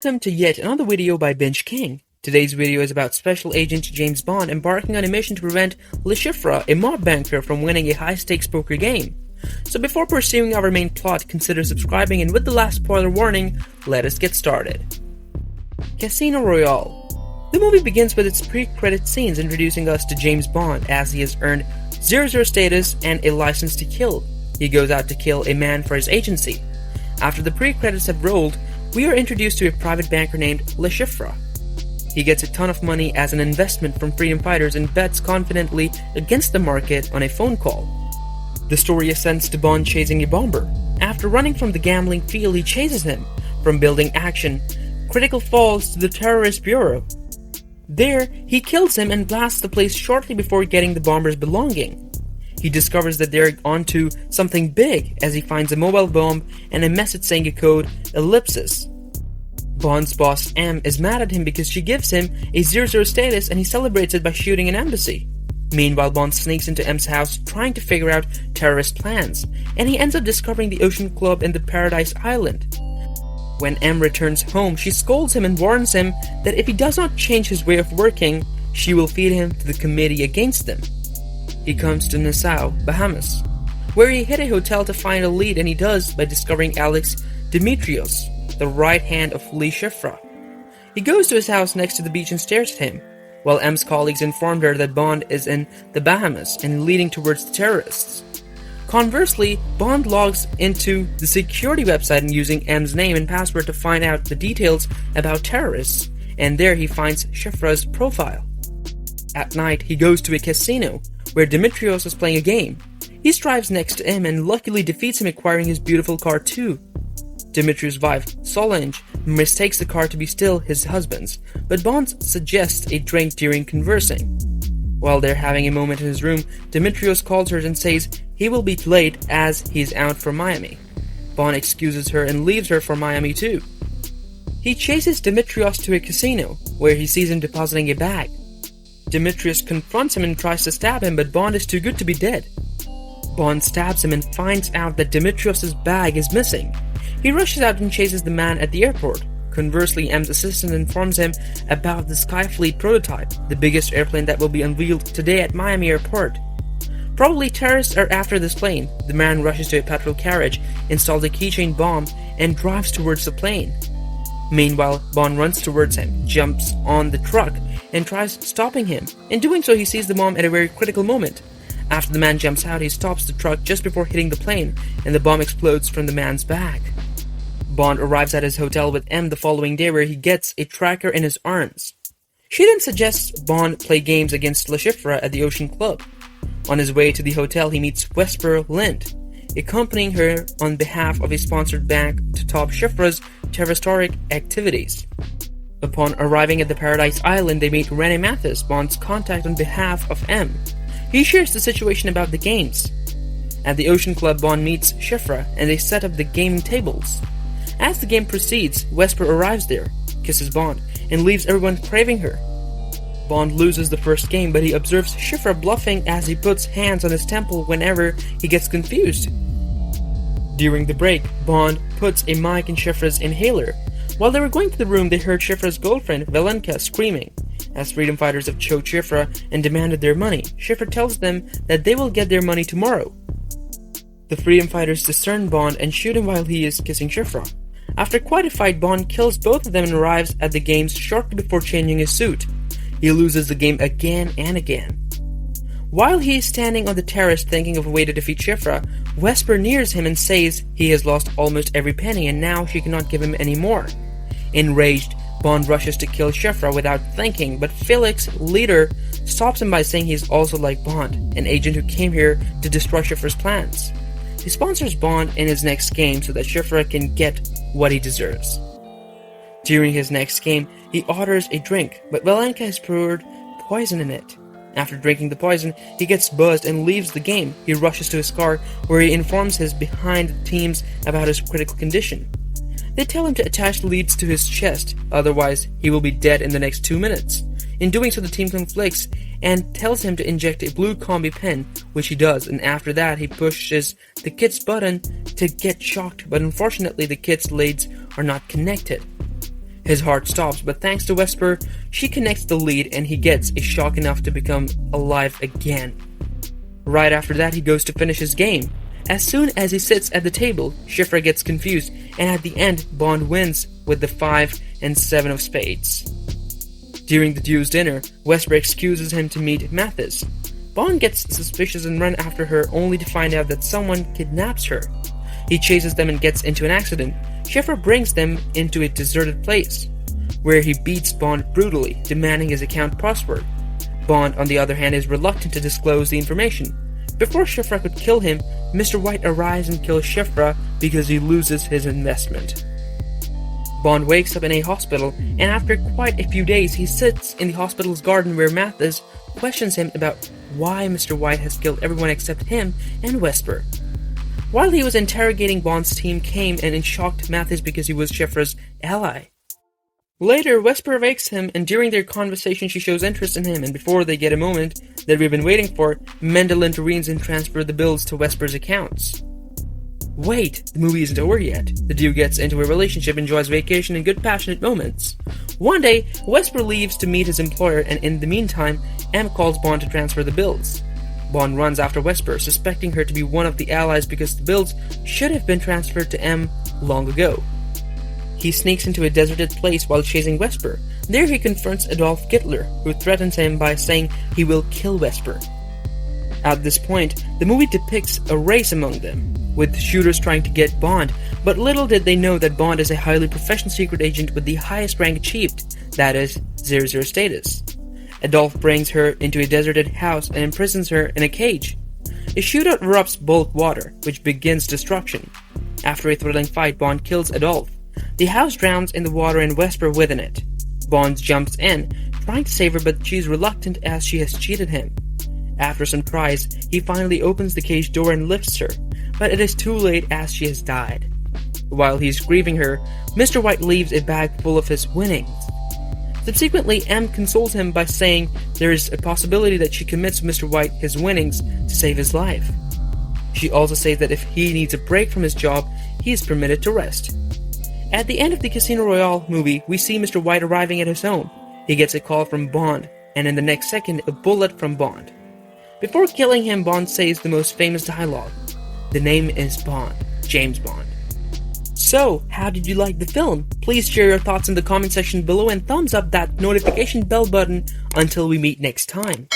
Welcome to yet another video by Binge King. Today's video is about Special Agent James Bond embarking on a mission to prevent Le Chiffre, a mob banker, from winning a high-stakes poker game. So before pursuing our main plot, consider subscribing, and with the last spoiler warning, let us get started. Casino Royale. The movie begins with its pre-credit scenes introducing us to James Bond as he has earned 00 status and a license to kill. He goes out to kill a man for his agency. After the pre-credits have rolled, we are introduced to a private banker named Le Chiffre. He gets a ton of money as an investment from freedom fighters and bets confidently against the market on a phone call. The story ascends to Bond chasing a bomber. After running from the gambling field, he chases him. From building action, critical falls to the terrorist bureau. There, he kills him and blasts the place shortly before getting the bomber's belonging. He discovers that they're onto something big as he finds a mobile bomb and a message saying a code ellipsis. Bond's boss M is mad at him because she gives him a 00 status and he celebrates it by shooting an embassy. Meanwhile, Bond sneaks into M's house trying to figure out terrorist plans, and he ends up discovering the Ocean Club in the Paradise Island. When M returns home, she scolds him and warns him that if he does not change his way of working, she will feed him to the committee against them. He comes to Nassau, Bahamas, where he hit a hotel to find a lead, and he does by discovering Alex Dimitrios, the right hand of Le Chiffre. He goes to his house next to the beach and stares at him, while M's colleagues informed her that Bond is in the Bahamas and leading towards the terrorists. Conversely, Bond logs into the security website and using M's name and password to find out the details about terrorists, and there he finds Chiffre's profile. At night, he goes to a casino, where Dimitrios is playing a game. He strives next to him and luckily defeats him, acquiring his beautiful car too. Dimitrios' wife, Solange, mistakes the car to be still his husband's, but Bond suggests a drink during conversing. While they're having a moment in his room, Dimitrios calls her and says he will be late as he's out for Miami. Bond excuses her and leaves her for Miami too. He chases Dimitrios to a casino, where he sees him depositing a bag. Dimitrios confronts him and tries to stab him, but Bond is too good to be dead. Bond stabs him and finds out that Dimitrios' bag is missing. He rushes out and chases the man at the airport. Conversely, M's assistant informs him about the Skyfleet prototype, the biggest airplane that will be unveiled today at Miami Airport. Probably terrorists are after this plane. The man rushes to a petrol carriage, installs a keychain bomb, and drives towards the plane. Meanwhile, Bond runs towards him, jumps on the truck, and tries stopping him. In doing so, he sees the bomb at a very critical moment. After the man jumps out, he stops the truck just before hitting the plane, and the bomb explodes from the man's bag. Bond arrives at his hotel with M the following day, where he gets a tracker in his arms. She then suggests Bond play games against Le Chiffre at the Ocean Club. On his way to the hotel, he meets Vesper Lynd, accompanying her on behalf of a sponsored bank to top Chiffre's terroristic activities. Upon arriving at the Paradise Island, they meet Rene Mathis, Bond's contact on behalf of M. He shares the situation about the games. At the Ocean Club, Bond meets Chiffre, and they set up the gaming tables. As the game proceeds, Vesper arrives there, kisses Bond, and leaves everyone craving her. Bond loses the first game, but he observes Chiffre bluffing as he puts hands on his temple whenever he gets confused. During the break, Bond puts a mic in Chiffre's inhaler. While they were going to the room, they heard Chiffre's girlfriend, Valenka, screaming. As freedom fighters have choked Chiffre and demanded their money, Chiffre tells them that they will get their money tomorrow. The freedom fighters discern Bond and shoot him while he is kissing Chiffre. After quite a fight, Bond kills both of them and arrives at the games shortly before changing his suit. He loses the game again and again. While he is standing on the terrace thinking of a way to defeat Chiffre, Vesper nears him and says he has lost almost every penny and now she cannot give him any more. Enraged, Bond rushes to kill Chiffre without thinking, but Felix, leader, stops him by saying he is also like Bond, an agent who came here to destroy Chiffre's plans. He sponsors Bond in his next game so that Chiffre can get what he deserves. During his next game, he orders a drink, but Valenka has poured poison in it. After drinking the poison, he gets buzzed and leaves the game. He rushes to his car, where he informs his behind the teams about his critical condition. They tell him to attach leads to his chest, otherwise he will be dead in the next 2 minutes. In doing so, the team conflicts and tells him to inject a blue combi pen, which he does, and after that he pushes the kit's button to get shocked, but unfortunately the kit's leads are not connected. His heart stops, but thanks to Vesper, she connects the lead and he gets a shock enough to become alive again. Right after that, he goes to finish his game. As soon as he sits at the table, Shifra gets confused, and at the end, Bond wins with the 5 and 7 of spades. During the duo's dinner, Vesper excuses him to meet Mathis. Bond gets suspicious and runs after her, only to find out that someone kidnaps her. He chases them and gets into an accident. Shifra brings them into a deserted place, where he beats Bond brutally, demanding his account password. Bond, on the other hand, is reluctant to disclose the information. Before Shifra could kill him, Mr. White arrives and kills Shifra because he loses his investment. Bond wakes up in a hospital, and after quite a few days, he sits in the hospital's garden where Mathis questions him about why Mr. White has killed everyone except him and Vesper. While he was interrogating, Bond's team came and shocked Mathis because he was Shifra's ally. Later, Vesper wakes him, and during their conversation she shows interest in him, and before they get a moment that we've been waiting for, Mendel intervenes and transfers the bills to Vesper's accounts. Wait, the movie isn't over yet. The duo gets into a relationship, enjoys vacation, and good passionate moments. One day, Vesper leaves to meet his employer, and in the meantime, M calls Bond to transfer the bills. Bond runs after Vesper, suspecting her to be one of the allies because the bills should have been transferred to M long ago. He sneaks into a deserted place while chasing Vesper. There he confronts Adolf Hitler, who threatens him by saying he will kill Vesper. At this point, the movie depicts a race among them, with shooters trying to get Bond, but little did they know that Bond is a highly professional secret agent with the highest rank achieved, that is, 00 status. Adolf brings her into a deserted house and imprisons her in a cage. A shootout erupts both water, which begins destruction. After a thrilling fight, Bond kills Adolf. The house drowns in the water and Vesper within it. Bond jumps in, trying to save her, but she's reluctant as she has cheated him. After some tries, he finally opens the cage door and lifts her, but it is too late as she has died. While he's grieving her, Mr. White leaves a bag full of his winnings. Subsequently, M consoles him by saying there is a possibility that she commits Mr. White his winnings to save his life. She also says that if he needs a break from his job, he is permitted to rest. At the end of the Casino Royale movie, we see Mr. White arriving at his home. He gets a call from Bond, and in the next second, a bullet from Bond. Before killing him, Bond says the most famous dialogue. The name is Bond, James Bond. So, how did you like the film? Please share your thoughts in the comment section below and thumbs up that notification bell button until we meet next time.